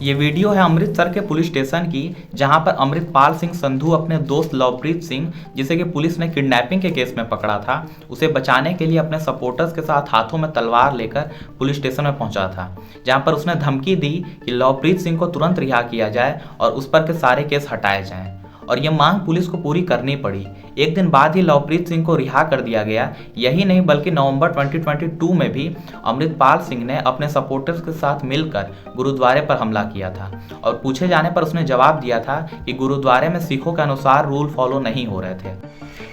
ये वीडियो है अमृतसर के पुलिस स्टेशन की, जहां पर अमृतपाल सिंह संधू अपने दोस्त लवप्रीत सिंह, जिसे कि पुलिस ने किडनैपिंग के केस में पकड़ा था, उसे बचाने के लिए अपने सपोर्टर्स के साथ हाथों में तलवार लेकर पुलिस स्टेशन में पहुंचा था, जहां पर उसने धमकी दी कि लवप्रीत सिंह को तुरंत रिहा किया जाए और उस पर के सारे केस हटाए जाएं। और ये मांग पुलिस को पूरी करनी पड़ी। एक दिन बाद ही लवप्रीत सिंह को रिहा कर दिया गया। यही नहीं बल्कि नवंबर 2022 में भी अमृतपाल सिंह ने अपने सपोर्टर्स के साथ मिलकर गुरुद्वारे पर हमला किया था और पूछे जाने पर उसने जवाब दिया था कि गुरुद्वारे में सिखों के अनुसार रूल फॉलो नहीं हो रहे थे।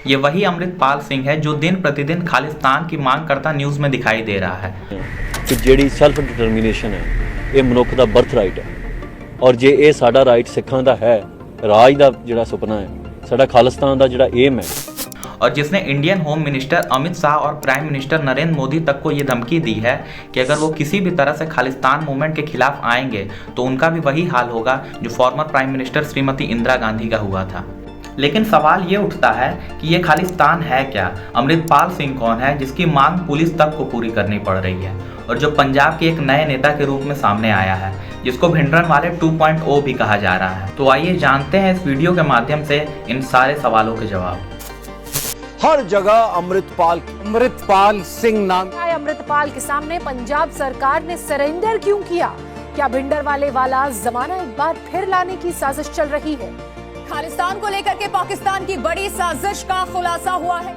ये वही अमृतपाल सिंह है जो दिन प्रतिदिन खालिस्तान की मांग करता न्यूज़ में दिखाई दे रहा है कि ਜਿਹੜੀ ਸੈਲਫ ਡਿਟਰਮੀਨੇਸ਼ਨ ਹੈ ਇਹ ਮਨੁੱਖ ਦਾ ਬਰਥ ਰਾਈਟ ਹੈ ਔਰ ਜੇ ਇਹ ਸਾਡਾ ਰਾਈਟ ਸਿੱਖਾਂ ਦਾ ਹੈ ਰਾਜ ਦਾ ਜਿਹੜਾ ਸੁਪਨਾ ਹੈ ਸਾਡਾ ਖਾਲਿਸਤਾਨ ਦਾ ਜਿਹੜਾ ਏਮ है और जिसने Indian home minister Amit Shah और प्राइम मिनिस्टर नरेंद्र मोदी तक को ये धमकी दी है कि अगर वो किसी भी तरह से खालिस्तान मूवमेंट के खिलाफ आएंगे तो उनका भी वही हाल होगा जो former prime minister Shrimati Indira Gandhi का हुआ था। लेकिन सवाल ये उठता है कि ये खालिस्तान है क्या? अमृतपाल सिंह कौन है जिसकी मांग पुलिस तक को पूरी करनी पड़ रही है और जो पंजाब के एक नए नेता के रूप में सामने आया है, जिसको भिंडरनवाले 2.0 भी कहा जा रहा है। तो आइए जानते हैं इस वीडियो के माध्यम से इन सारे सवालों के जवाब। हर जगह अमृतपाल सिंह नाम। अमृतपाल के सामने पंजाब सरकार ने सरेंडर क्यों किया? क्या भिंडरवाले वाला जमाना एक बार फिर लाने की साजिश चल रही है? खालिस्तान को लेकर के पाकिस्तान की बड़ी साजिश का खुलासा हुआ है।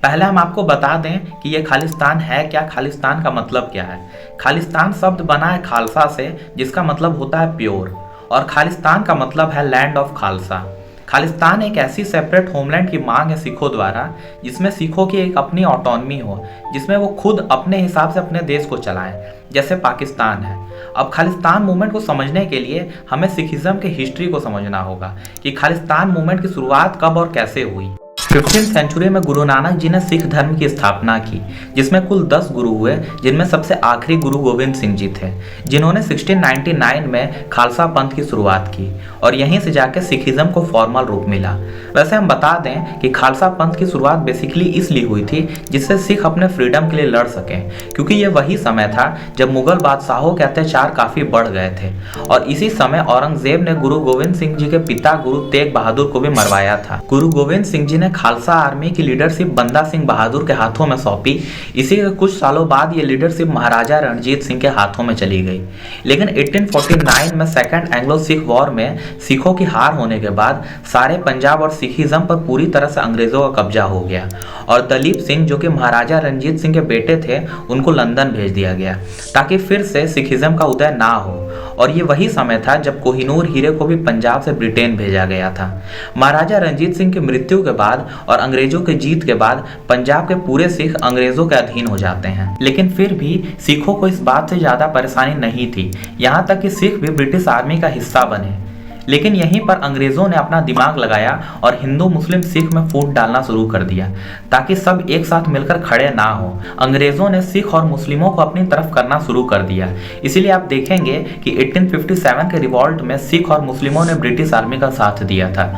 पहले हम आपको बता दें कि ये खालिस्तान है क्या, खालिस्तान का मतलब क्या है। खालिस्तान शब्द बना है खालसा से, जिसका मतलब होता है प्योर, और खालिस्तान का मतलब है लैंड ऑफ खालसा। खालिस्तान एक ऐसी सेपरेट होमलैंड की मांग है सिखों द्वारा, जिसमें सिखों की एक अपनी ऑटोनॉमी हो, जिसमें वो खुद अपने हिसाब से अपने देश को चलाएं, जैसे पाकिस्तान है। अब खालिस्तान मूवमेंट को समझने के लिए हमें सिखिज्म की हिस्ट्री को समझना होगा कि खालिस्तान मूवमेंट की शुरुआत कब और कैसे हुई। 15वीं सेंचुरी में गुरु नानक जी ने सिख धर्म की स्थापना की, जिसमें कुल 10 गुरु हुए, जिनमें सबसे आखिरी गुरु गोविंद सिंह जी थे, जिन्होंने 1699 में खालसा पंथ की शुरुआत की और यहीं से जाकर सिखिज्म को फॉर्मल रूप मिला। वैसे हम बता दें कि खालसा पंथ की शुरुआत बेसिकली इसलिए हुई थी जिससे सिख अपने फ्रीडम के लिए लड़ सकें, क्योंकि ये वही समय था जब मुगल बादशाहों के अत्याचार काफ़ी बढ़ गए थे और इसी समय औरंगजेब ने गुरु गोविंद सिंह जी के पिता गुरु तेग बहादुर को भी मरवाया था। गुरु गोविंद सिंह जी ने खालसा आर्मी की लीडरशिप बंदा सिंह बहादुर के हाथों में सौंपी। इसी के कुछ सालों बाद ये लीडरशिप महाराजा रणजीत सिंह के हाथों में चली गई। लेकिन 1849 में सेकेंड एंग्लो सिख वॉर में सिखों की हार होने के बाद सारे पंजाब और सिखिज्म पर पूरी तरह से अंग्रेजों का कब्जा हो गया और दलीप सिंह, जो कि महाराजा रणजीत सिंह के बेटे थे, उनको लंदन भेज दिया गया ताकि फिर से सिखिज्म का उदय ना हो। और ये वही समय था जब कोहिनूर हीरे को भी पंजाब से ब्रिटेन भेजा गया था। महाराजा रणजीत सिंह की मृत्यु के बाद और अंग्रेजों के जीत के बाद पंजाब के पूरे सिख अंग्रेजों के अधीन हो जाते हैं। लेकिन फिर भी सिखों को इस बात से ज़्यादा परेशानी नहीं थी, यहाँ तक कि सिख भी ब्रिटिश आर्मी का हिस्सा बने। लेकिन यहीं पर अंग्रेज़ों ने अपना दिमाग लगाया और हिंदू मुस्लिम सिख में फूट डालना शुरू कर दिया ताकि सब एक साथ मिलकर खड़े ना हो। अंग्रेज़ों ने सिख और मुस्लिमों को अपनी तरफ करना शुरू कर दिया। इसीलिए आप देखेंगे कि 1857 के रिवॉल्ट में सिख और मुस्लिमों ने ब्रिटिश आर्मी का साथ दिया था।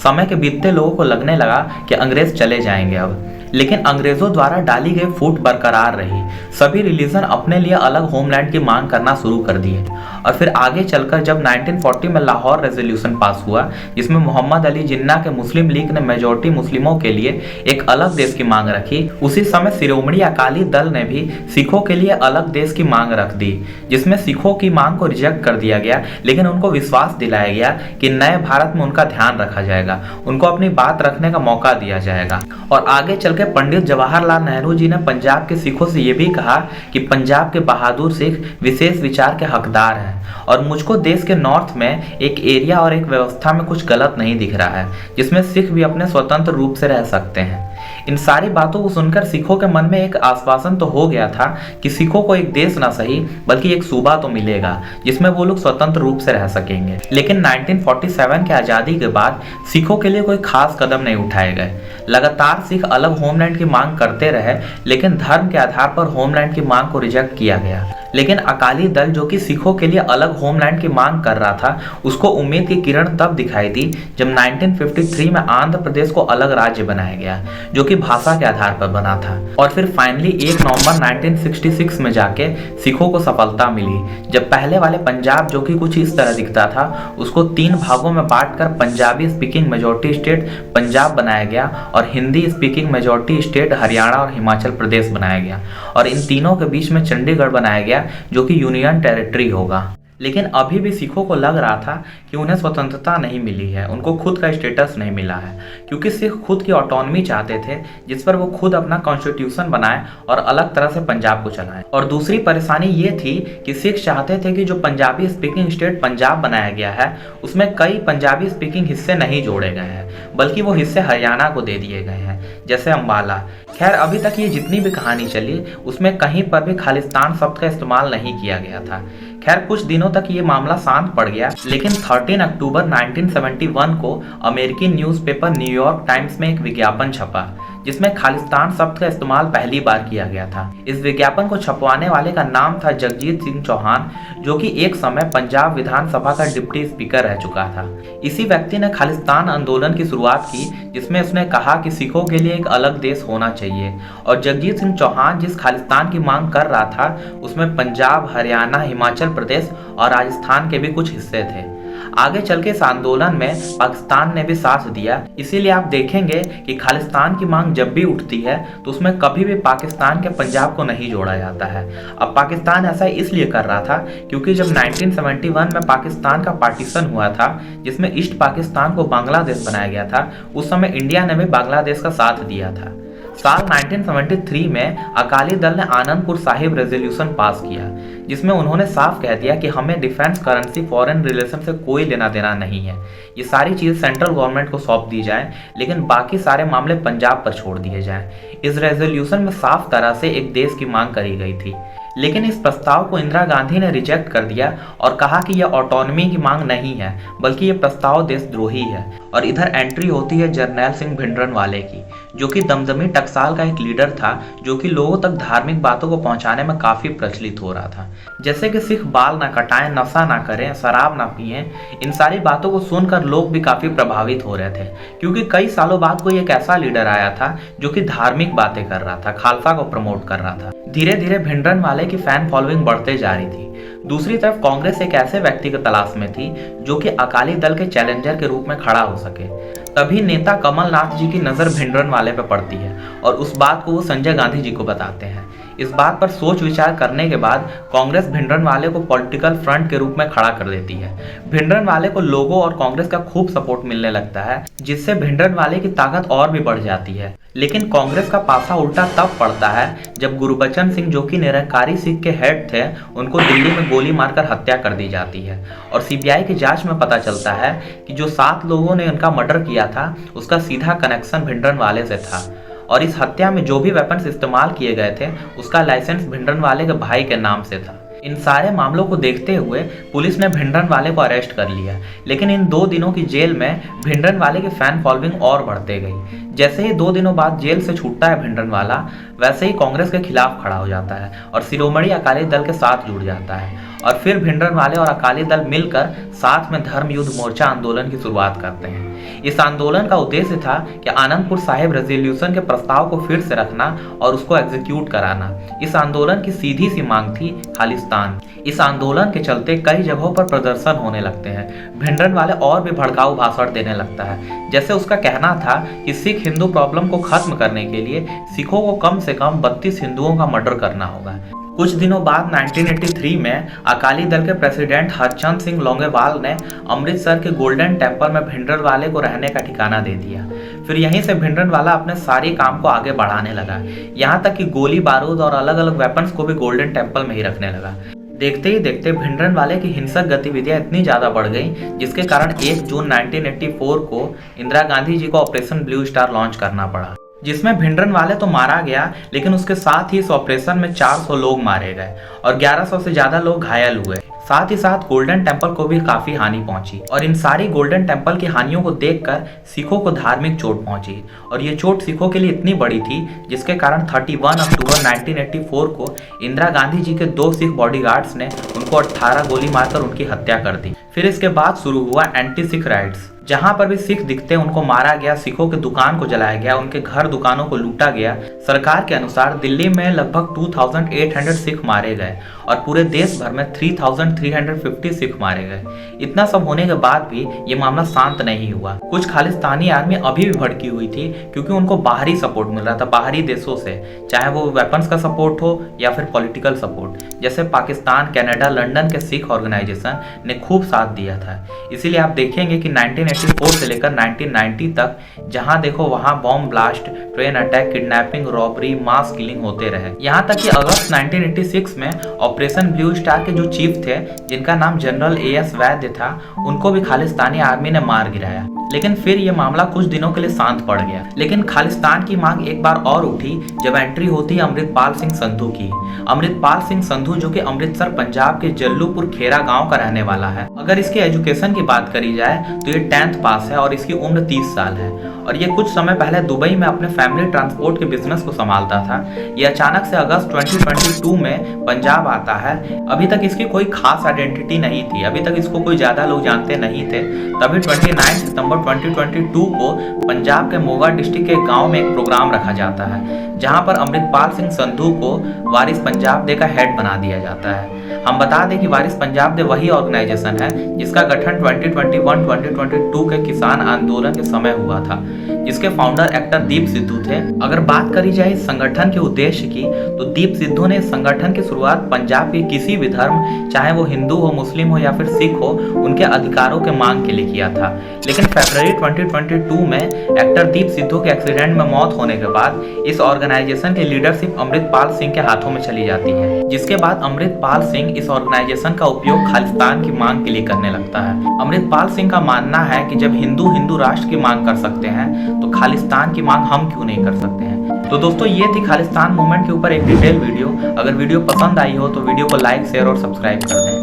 समय के बीतते लोगों को लगने लगा कि अंग्रेज चले जाएंगे अब, लेकिन अंग्रेजों द्वारा डाली गई फूट बरकरार रही। सभी रिलीजन अपने लिए अलग होमलैंड की मांग करना शुरू कर दिए और फिर आगे चलकर जब 1940 में लाहौर रेजोल्यूशन पास हुआ, जिसमें मोहम्मद अली जिन्ना के मुस्लिम लीग ने मेजॉरिटी मुस्लिमों के लिए एक अलग देश की मांग रखी, उसी समय शिरोमणि अकाली दल ने भी सिखों के लिए अलग देश की मांग रख दी, जिसमें सिखों की मांग को रिजेक्ट कर दिया गया। लेकिन उनको विश्वास दिलाया गया कि नए भारत में उनका ध्यान रखा जाएगा, उनको अपनी बात रखने का मौका दिया जाएगा। और आगे चलकर पंडित जवाहरलाल नेहरू जी ने पंजाब के सिखों से यह भी कहा कि पंजाब के बहादुर सिख विशेष विचार के हकदार हैं और मुझको देश के नॉर्थ में एक एरिया और एक व्यवस्था में कुछ गलत नहीं दिख रहा है, जिसमें सिख भी अपने स्वतंत्र रूप से रह सकते हैं। इन सारी बातों को सुनकर सिखों के मन में एक आश्वासन तो हो गया था कि सिखों को एक देश ना सही बल्कि एक सूबा तो मिलेगा जिसमें वो लोग स्वतंत्र रूप से रह सकेंगे। लेकिन 1947 के आज़ादी के बाद सिखों के लिए कोई खास कदम नहीं उठाए गए। लगातार सिख अलग होमलैंड की मांग करते रहे, लेकिन धर्म के आधार पर होमलैंड की मांग को रिजेक्ट किया गया। लेकिन अकाली दल जो कि सिखों के लिए अलग होमलैंड की मांग कर रहा था, उसको उम्मीद की किरण तब दिखाई दी जब 1953 में आंध्र प्रदेश को अलग राज्य बनाया गया, जो कि भाषा के आधार पर बना था। और फिर फाइनली 1 नवंबर 1966 में जाके सिखों को सफलता मिली, जब पहले वाले पंजाब जो कि कुछ इस तरह दिखता था, उसको 3 भागों में बांटकर Punjabi speaking majority state Punjab बनाया गया और Hindi speaking majority state Haryana और हिमाचल प्रदेश बनाया गया, और इन तीनों के बीच में चंडीगढ़ बनाया गया जो कि यूनियन टेरिटरी होगा। लेकिन अभी भी सिखों को लग रहा था कि उन्हें स्वतंत्रता नहीं मिली है, उनको खुद का स्टेटस नहीं मिला है, क्योंकि सिख खुद की ऑटोनॉमी चाहते थे जिस पर वो खुद अपना कॉन्स्टिट्यूशन बनाए और अलग तरह से पंजाब को चलाएं। और दूसरी परेशानी ये थी कि सिख चाहते थे कि जो पंजाबी स्पीकिंग स्टेट पंजाब बनाया गया है उसमें कई पंजाबी स्पीकिंग हिस्से नहीं जोड़े गए हैं, बल्कि वो हिस्से हरियाणा को दे दिए गए हैं, जैसे अम्बाला। खैर, अभी तक ये जितनी भी कहानी चली उसमें कहीं पर भी खालिस्तान शब्द का इस्तेमाल नहीं किया गया था। खैर, कुछ दिनों तक ये मामला शांत पड़ गया, लेकिन 13 अक्टूबर 1971 को अमेरिकी न्यूज़पेपर न्यूयॉर्क टाइम्स में एक विज्ञापन छपा जिसमें खालिस्तान शब्द का इस्तेमाल पहली बार किया गया था। इस विज्ञापन को छपवाने वाले का नाम था जगजीत सिंह चौहान, जो कि एक समय पंजाब विधानसभा का डिप्टी स्पीकर रह चुका था। इसी व्यक्ति ने खालिस्तान आंदोलन की शुरुआत की, जिसमें उसने कहा कि सिखों के लिए एक अलग देश होना चाहिए, और जगजीत सिंह चौहान जिस खालिस्तान की मांग कर रहा था उसमें पंजाब, हरियाणा, हिमाचल प्रदेश और राजस्थान के भी कुछ हिस्से थे। आगे चल के इस आंदोलन में पाकिस्तान ने भी साथ दिया, इसीलिए आप देखेंगे कि खालिस्तान की मांग जब भी उठती है तो उसमें कभी भी पाकिस्तान के पंजाब को नहीं जोड़ा जाता है। अब पाकिस्तान ऐसा इसलिए कर रहा था क्योंकि जब 1971 में पाकिस्तान का पार्टीशन हुआ था, जिसमें ईस्ट पाकिस्तान को बांग्लादेश बनाया गया था, उस समय इंडिया ने भी बांग्लादेश का साथ दिया था। साल 1973 में अकाली दल ने आनंदपुर साहिब रेजोल्यूशन पास किया, जिसमें उन्होंने साफ कह दिया कि हमें डिफेंस करेंसी फॉरेन रिलेशन से कोई लेना देना नहीं है, ये सारी चीज़ सेंट्रल गवर्नमेंट को सौंप दी जाए, लेकिन बाकी सारे मामले पंजाब पर छोड़ दिए जाएं। इस रेजोल्यूशन में साफ तरह से एक देश की मांग करी गई थी, लेकिन इस प्रस्ताव को इंदिरा गांधी ने रिजेक्ट कर दिया और कहा कि यह ऑटोनॉमी की मांग नहीं है, बल्कि यह प्रस्ताव देशद्रोही है। और इधर एंट्री होती है जरनैल सिंह भिंडरनवाले की, जो कि दमदमी टकसाल का एक लीडर था, जो कि लोगों तक धार्मिक बातों को पहुंचाने में काफ़ी प्रचलित हो रहा था, जैसे कि सिख बाल ना कटाएं, नशा ना करें, शराब ना पिएं। इन सारी बातों को सुनकर लोग भी काफ़ी प्रभावित हो रहे थे, क्योंकि कई सालों बाद कोई एक ऐसा लीडर आया था जो कि धार्मिक बातें कर रहा था, खालसा को प्रमोट कर रहा था। धीरे धीरे भिंडरनवाले की फैन फॉलोइंग बढ़ते जा रही थी। दूसरी तरफ कांग्रेस एक ऐसे व्यक्ति की तलाश में थी जो कि अकाली दल के चैलेंजर के रूप में खड़ा हो सके। तभी नेता कमलनाथ जी की नज़र भिंडरनवाले पर पड़ती है और उस बात को वो संजय गांधी जी को बताते हैं। इस बात पर सोच विचार करने के बाद कांग्रेस भिंडरनवाले को पॉलिटिकल फ्रंट के रूप में खड़ा कर देती है। भिंडरनवाले को लोगों और कांग्रेस का खूब सपोर्ट मिलने लगता है, जिससे भिंडरनवाले की ताकत और भी बढ़ जाती है। लेकिन कांग्रेस का पासा उल्टा तब पड़ता है जब गुरबचन सिंह, जो कि निरंकारी सिख के हेड थे, उनको दिल्ली में गोली मारकर हत्या कर दी जाती है और सीबीआई की जांच में पता चलता है कि जो 7 लोगों ने उनका मर्डर किया था उसका सीधा कनेक्शन भिंडरनवाले से था, और इस हत्या में जो भी वेपन्स इस्तेमाल किए गए थे उसका लाइसेंस भिंडरनवाले के भाई के नाम से था। इन सारे मामलों को देखते हुए पुलिस ने भिंडरनवाले को अरेस्ट कर लिया, लेकिन इन 2 दिनों की जेल में भिंडरनवाले की फैन फॉलोइंग और बढ़ते गई। जैसे ही 2 दिनों बाद जेल से छूटता है भिंडरनवाला, वैसे ही कांग्रेस के खिलाफ खड़ा हो जाता है और शिरोमणि अकाली दल के साथ जुड़ जाता है, और फिर भिंडरनवाले और अकाली दल मिलकर साथ में धर्म युद्ध मोर्चा आंदोलन की शुरुआत करते हैं। इस आंदोलन का उद्देश्य था कि आनंदपुर साहिब रेजोल्यूशन के प्रस्ताव को फिर से रखना और उसको एग्जीक्यूट कराना। इस आंदोलन की सीधी सी मांग थी खालिस्तान। इस आंदोलन के चलते कई जगहों पर प्रदर्शन होने लगते हैं। भिंडरनवाले और भी भड़काऊ भाषण देने लगता है, जैसे उसका कहना था कि सिख हिंदू प्रॉब्लम को खत्म करने के लिए सिखों को कम से कम 32 हिंदुओं का मर्डर करना होगा। कुछ दिनों बाद 1983 में अकाली दल के प्रेसिडेंट हरचंद सिंह लोंगेवाल ने अमृतसर के गोल्डन टेम्पल में भिंडरनवाले को रहने का ठिकाना दे दिया। फिर यहीं से भिंडरनवाला अपने सारे काम को आगे बढ़ाने लगा, यहाँ तक कि गोली बारूद और अलग अलग वेपन्स को भी गोल्डन टेम्पल में ही रखने लगा। देखते ही देखते भिंडरनवाले की हिंसक गतिविधियां इतनी ज़्यादा बढ़ गई, जिसके कारण 1 जून 1984 को इंदिरा गांधी जी को ऑपरेशन ब्लू स्टार लॉन्च करना पड़ा, जिसमें भिंडरन वाले तो मारा गया, लेकिन उसके साथ ही इस ऑपरेशन में 400 लोग मारे गए और 1100 से ज्यादा लोग घायल हुए। साथ ही साथ गोल्डन टेम्पल को भी काफी हानि पहुंची और इन सारी गोल्डन टेम्पल की हानियों को देखकर सिखों को धार्मिक चोट पहुंची और ये चोट सिखों के लिए इतनी बड़ी थी जिसके कारण 31 अक्टूबर 1984 को इंदिरा गांधी जी के 2 सिख बॉडीगार्ड्स ने उनको 18 गोली मारकर उनकी हत्या कर दी। फिर इसके बाद शुरू हुआ एंटी सिख राइट्स, जहां पर भी सिख दिखते उनको मारा गया, सिखों के दुकान को जलाया गया, उनके घर दुकानों को लूटा गया। सरकार के अनुसार दिल्ली में लगभग 2800 सिख मारे गए और पूरे देश भर में 3350 सिख मारे गए। इतना सब होने के बाद भी ये मामला शांत नहीं हुआ। कुछ खालिस्तानी आर्मी अभी भी भड़की हुई थी क्योंकि उनको बाहरी सपोर्ट मिल रहा था, बाहरी देशों से, चाहे वो वेपन्स का सपोर्ट हो या फिर पॉलिटिकल सपोर्ट। जैसे पाकिस्तान, कनाडा, लंदन के सिख ऑर्गेनाइजेशन ने खूब साथ दिया था। इसीलिए आप देखेंगे कि 1984 से लेकर 1990 तक जहां देखो वहां bomb blast, train attack, kidnapping, robbery, mass killing होते रहे। यहां तक कि अगस्त 1986 में ऑपरेशन ब्लू स्टार के जो चीफ थे, जिनका नाम जनरल AS वैद्य था, उनको भी खालिस्तानी आर्मी ने मार गिराया। लेकिन फिर ये मामला कुछ दिनों के लिए शांत पड़ गया। लेकिन खालिस्तान की मांग एक बार और उठी जब एंट्री होती है अमृतपाल सिंह संधू की। अमृतपाल सिंह संधू जो कि अमृतसर पंजाब के जल्लूपुर खेरा गांव का रहने वाला है। अगर इसके एजुकेशन की बात करी जाए तो ये 10th पास है और इसकी उम्र 30 साल है और ये कुछ समय पहले दुबई में अपने फैमिली ट्रांसपोर्ट के बिजनेस को संभालता था। ये अचानक से अगस्त 2022 में पंजाब आता है। अभी तक इसकी कोई खास आइडेंटिटी नहीं थी, अभी तक इसको कोई ज्यादा लोग जानते नहीं थे। तभी 29 सितंबर 2022 को पंजाब के मोगा डिस्ट्रिक्ट के गांव में एक प्रोग्राम रखा जाता है जहां पर अमृतपाल सिंह संधू को वारिस पंजाब डे का हेड बना दिया जाता है। हम बता दें कि वारिस पंजाब डे वही ऑर्गेनाइजेशन है जिसका गठन 2021-2022 के किसान आंदोलन के समय हुआ था, जिसके फाउंडर एक्टर दीप सिद्धू थे। अगर बात करी जाए इस संगठन के उद्देश्य की तो दीप सिद्धू ने इस संगठन की शुरुआत पंजाब के किसी भी धर्म, चाहे वो हिंदू हो, मुस्लिम हो या फिर सिख हो, उनके अधिकारों के मांग के लिए किया था। लेकिन फरवरी 2022 में एक्टर दीप सिद्धू के एक्सीडेंट में मौत होने के बाद इस ऑर्गेनाइजेशन की लीडरशिप अमृतपाल सिंह के हाथों में चली जाती है, जिसके बाद अमृतपाल सिंह इस ऑर्गेनाइजेशन का उपयोग खालिस्तान की मांग के लिए करने लगता है। अमृतपाल सिंह का मानना है कि जब हिंदू राष्ट्र की मांग कर सकते हैं तो खालिस्तान की मांग हम क्यों नहीं कर सकते हैं। तो दोस्तों ये थी खालिस्तान मूवमेंट के ऊपर एक डिटेल वीडियो। अगर वीडियो पसंद आई हो तो वीडियो को लाइक, शेयर और सब्सक्राइब कर दें।